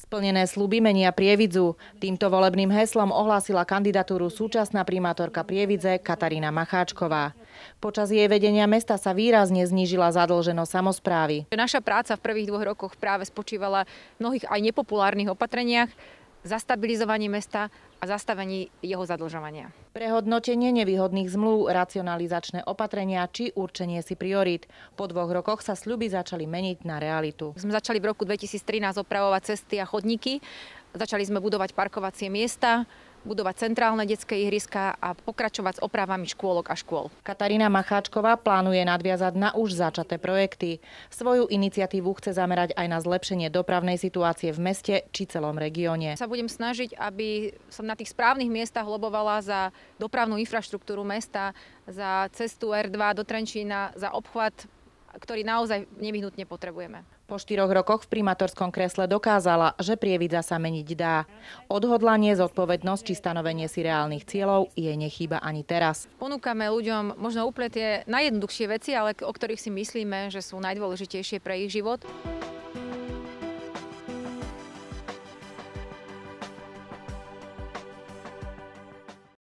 Splnené sľuby menia Prievidzu. Týmto volebným heslom ohlásila kandidatúru súčasná primátorka Prievidze Katarína Macháčková. Počas jej vedenia mesta sa výrazne znížila zadlženosť samosprávy. Naša práca v prvých 2 rokoch práve spočívala v mnohých aj nepopulárnych opatreniach, zastabilizovaní mesta a zastavení jeho zadlžovania. Prehodnotenie nevýhodných zmluv, racionalizačné opatrenia či určenie si priorít. Po 2 rokoch sa sľuby začali meniť na realitu. Sme začali v roku 2013 opravovať cesty a chodníky, začali sme budovať parkovacie miesta, budovať centrálne detské ihriská a pokračovať s opravami škôlok a škôl. Katarína Macháčková plánuje nadviazať na už začaté projekty. Svoju iniciatívu chce zamerať aj na zlepšenie dopravnej situácie v meste či celom regióne. Sa budem snažiť, aby som na tých správnych miestach lobovala za dopravnú infraštruktúru mesta, za cestu R2 do Trenčína, za obchvat, ktorý naozaj nevyhnutne potrebujeme. Po 4 rokoch v primátorskom kresle dokázala, že Prievidza sa meniť dá. Odhodlanie, zodpovednosť či stanovenie si reálnych cieľov jej nechýba ani teraz. Ponúkame ľuďom možno úplne tie najjednoduchšie veci, ale o ktorých si myslíme, že sú najdôležitejšie pre ich život.